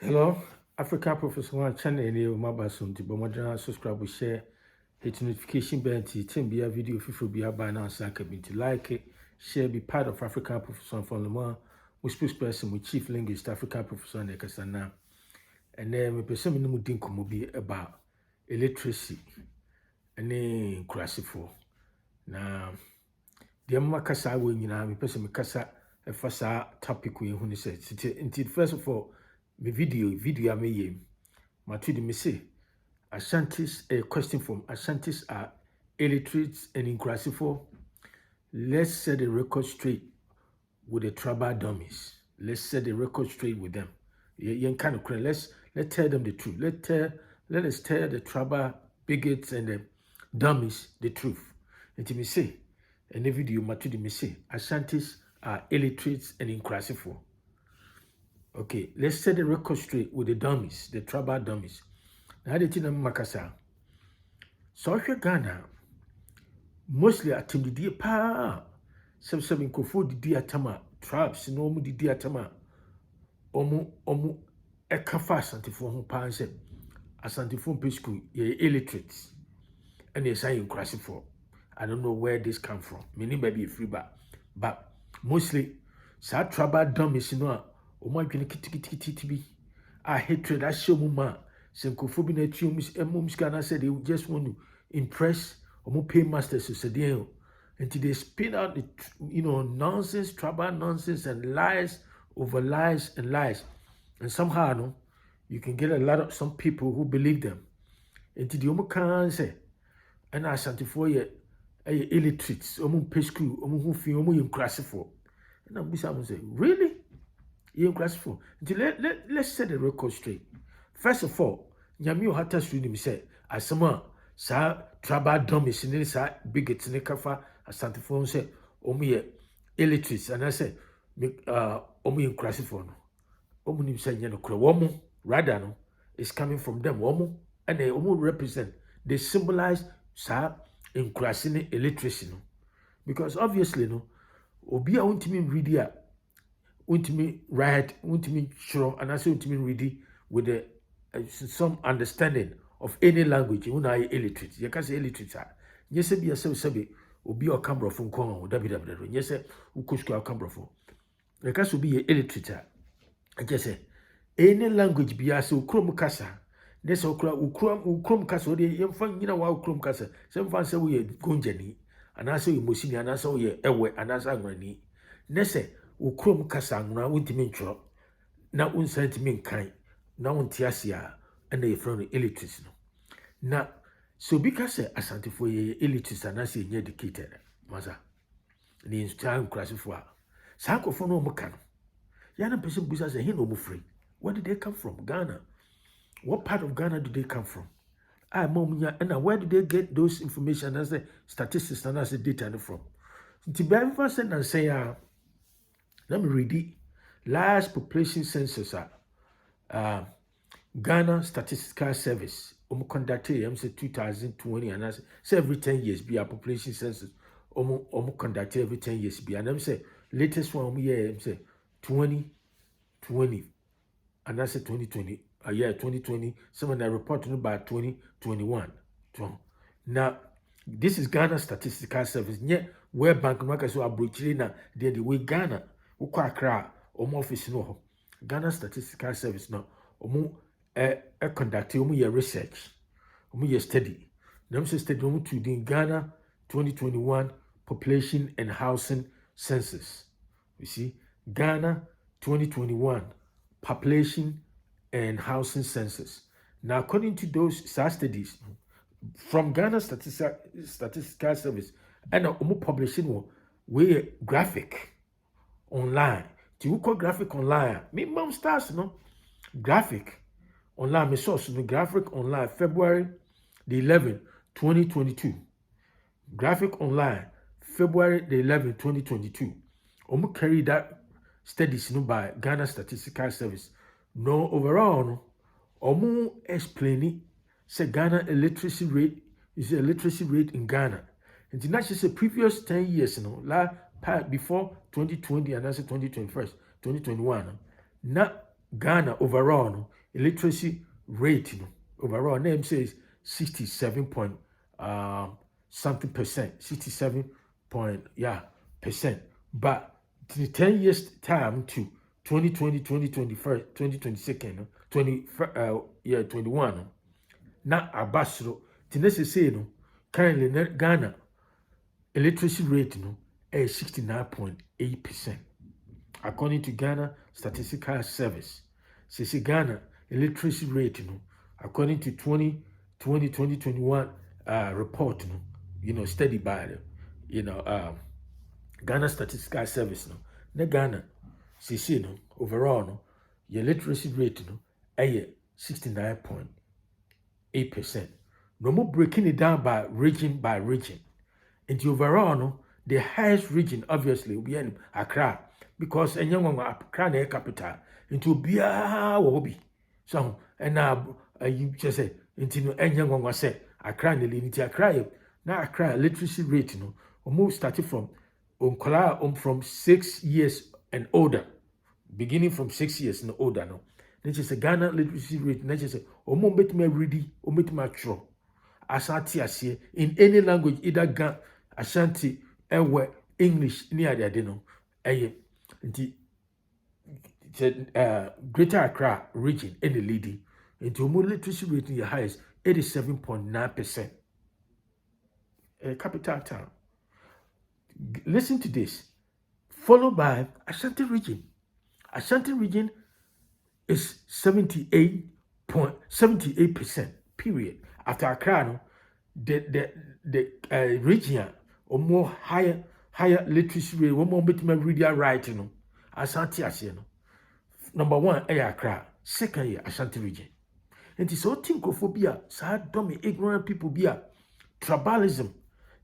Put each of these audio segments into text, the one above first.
Hello, Africa Professor One channel and you mabasun to Bomadana subscribe share hit notification bell to be a video if you be a by now to like it, share be part of African Professor from the more we spokesperson with chief linguist African Professor and Kasana. And then me person no mudin komo be about illiteracy and then Nkurasefuo. Na the makasa we nyina me person me kasa e fa sa topic we hu ni say first of all me video me yem matudi me say Ashantis, a question from Ashantis are illiterates and Nkurasefuo. Let's set the record straight with the tribal dummies. Let's set the record straight with them. Let's tell them the truth. Let us tell the tribal bigots and the dummies the truth. And me say, in the video, matudi me say, Ashantis are illiterates and Nkurasefuo. Okay, let's set the record straight with the dummies, the tribal dummies. Now, the thing makasa. So if you're Ghana, mostly at the pa, some Nkufo didi atama tribes, no mu didi atama. Omu ekafa Asantefoɔ ho pa nse. Asantefoɔ pesku ye illiterates. And they say Nkurasefuo. I don't know where this come from. Meaning maybe a free but mostly sa tribal dummies no omo adwene kitikiti bi. A hatred that show muma. Nkufo bi na emu Ghana said they just want to impress omo pay masters so say until they spin out the nonsense, tribal nonsense and lies over lies and lies. And somehow no, you can get a lot of some people who believe them. Until the omo can say and Asantefoɔ ye illiterates, omo pesku, omo hu fi, omo Nkurasefuo. And I'm say, really? You Nkurasefuo? Until let's set the record straight. First of all, Nyami Ohata Suni say, Asama, sa tribal dummies in sa bigots in the kafa, Asantefoɔ say, omo ye illiterates, and I say, omo Nkurasefuo no. Omo nim say nyano kura womo, rather no, is coming from them, womo, and they omo represent, they symbolize sa Nkurase illiteracy no. Because obviously no, obi a untimi read ya, untimi write, untimi show, and I say untimi read with the some understanding of any language, you know, illiterate. You can say illiterate. Yes, be yourself, sabi, obi or camera from Congo, www. Yes, ukushka camera from. You can be illiterate. I just say any language be as ukrum kasa. Nessa ukrum kasa, the young fan, you know, ukrum kasa. Some fans say we gunjani, and I say Musini, and I saw ye ewe, and I sang rani. Nessa ukrum kasa, na wintimin na unsentimin kind. Na untiasia and they from the illiterates no. Na so because Asantefoɔ ye illiterates and as ye educated, maza. Ni insta Nkurasefuo. Sa akofo no mo ka no. Yana person busa say he no mo free. Where did they come from? Ghana. What part of Ghana do they come from? And where do they get those information as the statistics and as the data from? Nti be send and say let me read it. Last population census Ghana Statistical Service conducted say 2020 and say every 10 years be a population census conducted every 10 years be and say latest one say 2020 and I say 2020 year 2020 someone reporting about 2021 now this is Ghana Statistical Service yeah where bank no so abrochiri na the way Ghana ukwa Accra office no Ghana Statistical Service no conduct your research, your study. Them study to the Ghana 2021 Population and Housing Census. You see, Ghana 2021 Population and Housing Census. Now, according to those studies from Ghana Statistical Service, and publishing we graphic online. To call graphic online, me mom starts no. Graphic online, my source, the graphic online, February the 11th, 2022. Graphic online, February the 11th, 2022. Omu carry that studies by Ghana Statistical Service. No overall, no. Omu explain it. Say Ghana illiteracy rate is the illiteracy rate in Ghana. And not just the previous 10 years, before 2020 and that's 2021, 2021. Not Ghana overall no illiteracy rate no overall name says 67 point something percent, 67 point percent. But the 10 years time to 2020, 2021, 2022, 21 no, na abasro tinese say no currently Ghana illiteracy rate no is 69.8%. According to Ghana Statistical Service, say Ghana illiteracy rate no according to 2021 report no, study by the Ghana Statistical Service no Ghana say no overall no your literacy rate no 69.8%. No more breaking it down by region. And overall no the highest region obviously will be in Accra, because Accra na capital into Bia Wobi. So and now you just say into Enyangonga say Accra into Accra. Now Accra literacy rate no almost started from from 6 years and older, beginning from 6 years and older no. Then she say Ghana literacy rate. Then she say omo betime ready, omo betime true. Asantes in any language, either Ghana, Ashanti, English, near the adeno. The Greater Accra region in the leading into omo literacy rate in the highest 87.9%. Capital town. Listen to this. Followed by Ashanti region. Ashanti region is 78%. Period. After Accra, no, the region or more higher literacy rate, one more bit reading writing, no, Ashanti no. Number 1, Accra. Second, Ashanti region. And it's all tinkophobia, sad, dummy, ignorant people be tribalism,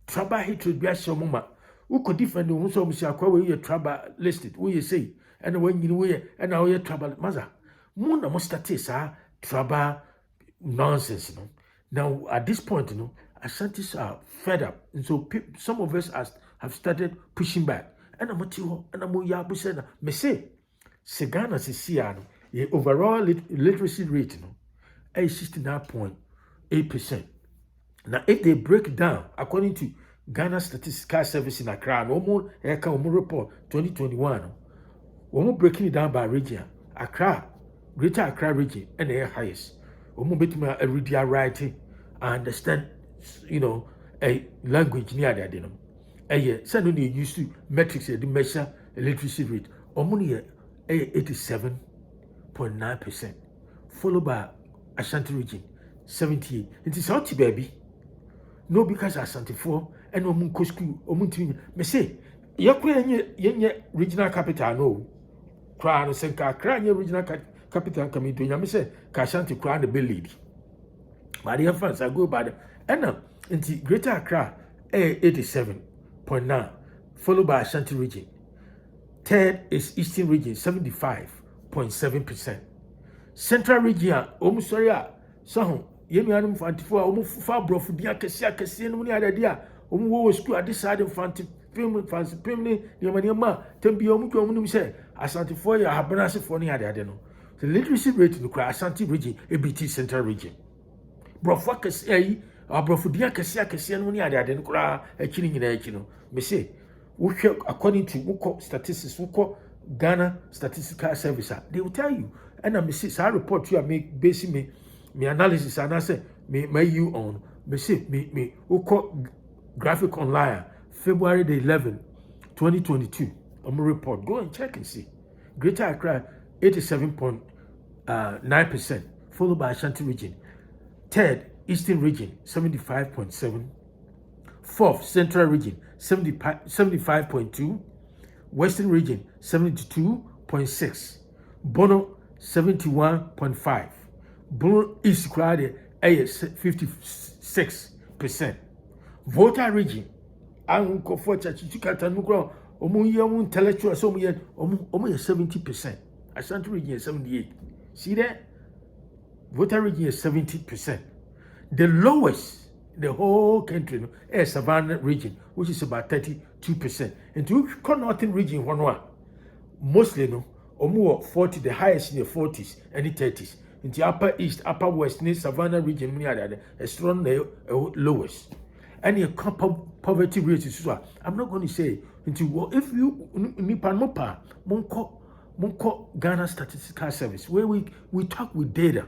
tribal hatred be a show mama. Who could defend the so much where you tribal listed, where you say, and when you know, and now you're tribal mother. Mona must tribal nonsense, you know. Now at this point, you know, Ashantis are fed up, and so some of us have started pushing back. And I'm yabu me say Ghana Sisiano, the overall literacy rate, you know, is 69.8%. Now, if they break down according to Ghana Statistical Service in Accra, no more report 2021, we're breaking it down by region. Accra, Greater Accra region, and the highest. We're reading writing, I understand, you know, a language near the adenum. Some they used to metrics the measure literacy rate. Only 87.9%, followed by Ashanti region 78. It is out baby. No, because Asantefuo and Omunko school, Omuntin, me say, yenye regional capital, no. Crown Senka, Crown regional capital coming to Yamise, Ashanti Crown the Bill Lady. But the infants I go by the and into Greater Accra 87.9, followed by Ashanti region. Third is Eastern region 75.7%. Central region, so Yemianum Fantifo, Omufa Brofu, Biakasia, no other dia, Omu school at this side of Fanti, Fancy Pimney, Yamaniama, Tempiomu say, Asantefuo, Habanasi for any other. The literacy rate in the Ashanti region, ABT Central region. Brofucas, or Brofudia Casia, no other than Kura, a killing in a chino. Me say, according to Wuko statistics, Wuko Ghana Statistical Service, they will tell you. And I say, I report you, I make basically me analysis, and I say, me you on, me say, me Wuko graphic online, February the 11th, 2022. I'm a report. Go and check and see. Greater Accra, 87.9%, followed by Ashanti region. Third, Eastern region, 75.7%. Fourth, Central region, 75.2%. Western region, 72.6%. Bono, 71.5%. Bono East-56%. 56%. Volta region, I'm for Chachikata Omu intellectual, so 70%. Ashanti region is 78%. See that? Volta region is 70%. The lowest, the whole country, is Savannah region, which is about 32%. And to northern region, mostly no, omo 40, the highest in the 40s and the 30s. In the upper east, upper west, near Savannah region, a strong lowest. And your poverty rate is so. I'm not going to say into if you nipa mopa monko Ghana Statistical Service where we talk with data,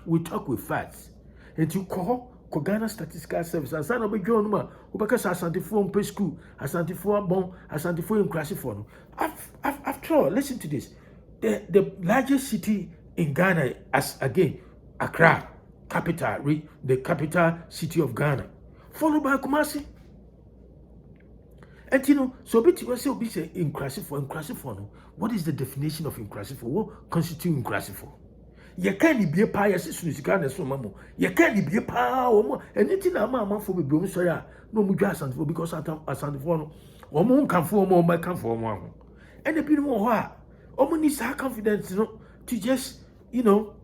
we talk with facts. And you call Ghana Statistical Service and sign up a journal ma because Asantefuo in school, Asantefuo bon, Asantefuo in Nkurasefuo. After all, listen to this. The largest city in Ghana as again Accra, capital, the capital city of Ghana, followed by Kumasi. And you know, so bit you say Nkurasefuo no. What is the definition of Nkurasefuo? What constitutes Nkurasefuo? You can't be a pie as soon as you can so mamma. You can't be a power and anything a mamma for be blown so ya no Mujasan because Asantefuo or moon come for more by come for one. And the people more needs to have confidence, you know, to just, you know,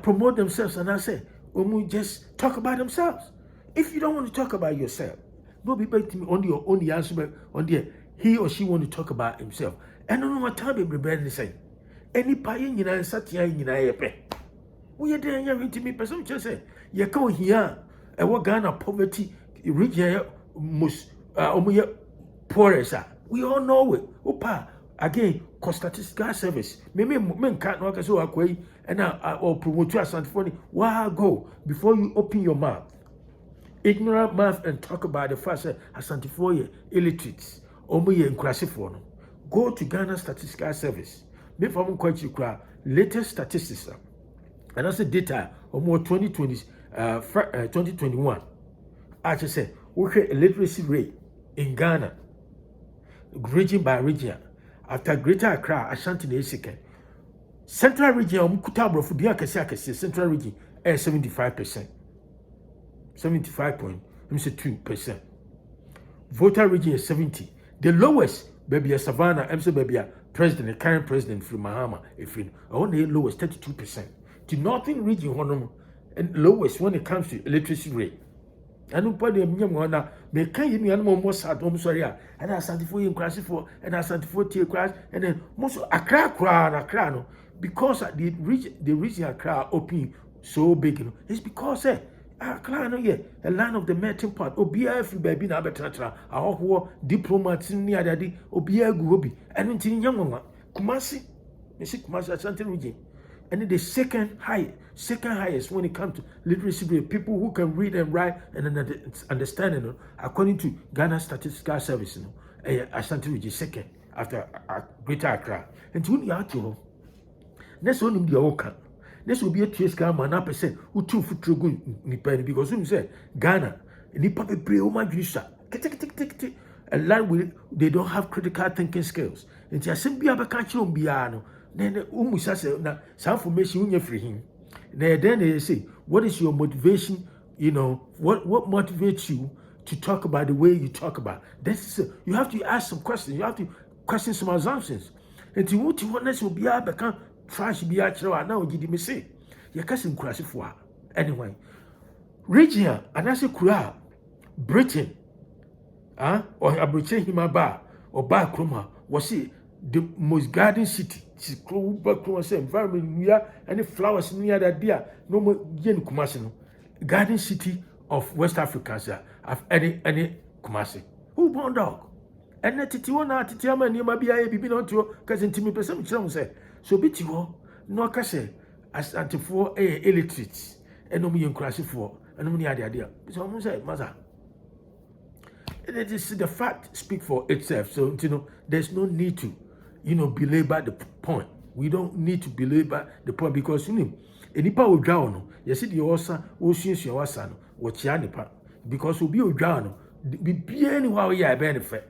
promote themselves. And I say, just talk about themselves. If you don't want to talk about yourself, don't be back to me on your own answer on the he or she want to talk about himself. And I don't know what time be the same. Any pie in your Satya in your pay. We are there to me, person just say, you come here, and what Ghana poverty region most poorest. We all know it. Opa. Again, Statistical Service. Maybe men can't work as well, and now or promote you as Asantefuo. Why go before you open your mouth? Ignorant mouth and talk about the fact that Asantefuo illiterates. Omo Nkurasefuo. Go to Ghana Statistical Service. Me from quite you latest statistics. And that's the data omo 2021. I just say, okay, illiteracy rate in Ghana, region by region. After Greater Accra, ASHANTI REGION, Central Region, Central Region, 75%. 75.2%. Voter Region is 70. The lowest, baby, a Savannah, baby, president, the current president from Mahama, only lowest 32%. The Northern Region, and lowest when it comes to electricity rate. I don't put them young may can you animal more sad home sorry, and Asantefuo in Nkurasefuo, and Asantefuo tea crash, and then most Accra no, because the region Accra open so big, you know, it's because Accra no yeah, a land of the melting pot, OBF baby na betra, our diplomats in near daddy, Obia Gubi, and until young one, Kumasi, Ashanti region. And the second highest when it comes to literacy rate, people who can read and write and understand, you know, according to Ghana Statistical Service, you know, Ashanti region second after Greater Accra. And to you out to next one in the Oka. This will be a trace Ghana 9% who 2 foot good because you say Ghana and the public pray oh my juicer. A lot they don't have critical thinking skills. And just simply have a country on piano. Then say now some information you free him. Then they say, what is your motivation? You know, what motivates you to talk about the way you talk about? You have to ask some questions, you have to question some assumptions. And to what you want us will be able to trash be actually now did me say. Your cousin Nkurasefuo. Anyway. Region and as a Kura Britain or Abritain Himaba or Bakroma was it the most garden city. It's close environment near any flowers near that dear. No more yen Kumasi. Garden city of West Africa, sir. Of any Kumasi. Who born dog? And that Titiwana Titiama near Mabia be on to cousin Timmy Person say. So bit you no case as Asantefuo illiterates and no me Nkurasefuo and no me idea. So I'm say, mother. It is the fact speak for itself. So you know, there's no need to, you know, belabor the point. We don't need to belabor the point because you know, nipa will drown. You see the osa, oceans your son, what nipa because will be a drown. Be anywhere you benefit.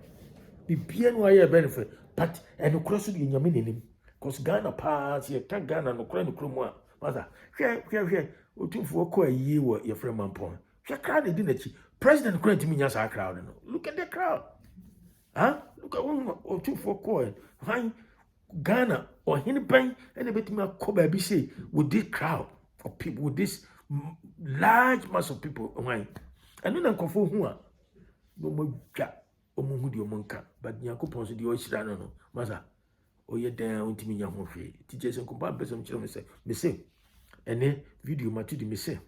Be anywhere benefit. But and cross in your meaning. Because Ghana pass, you can't Ghana no crime crumwa. Mother, here, for a year your friend man point. You can't didn't President Crane to me as our crowd. Look at the crowd. Huh? Look at one or two for coin. Fine. Ghana or any bank and a bit more cover say with this crowd of people, with this large mass of people. Why? And then I'm for who are no more jack or Mumudio Monka, but Yakupons the Oishano, Maza. oye dan untimi nya ho hwe ti je se nkompa person kire me say ene video matu di me say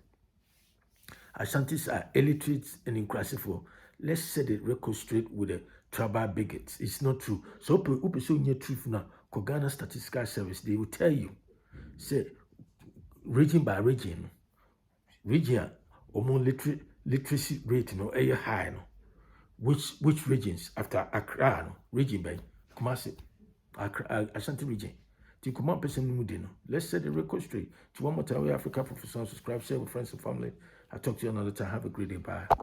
Ashantis are illiterates and Nkurasefuo. Let's set the record straight with the tribal bigots. It's not true. So open so near truth now. Ghana Statistical Service, they will tell you, say region by region, literacy rate no high no. Which regions after Accra no region by Kumasi, Accra, Ashanti region. To come up person no. Let's set the record straight. To one more time, Africa Professional, subscribe, share with friends and family. I'll talk to you another time. Have a great day. Bye.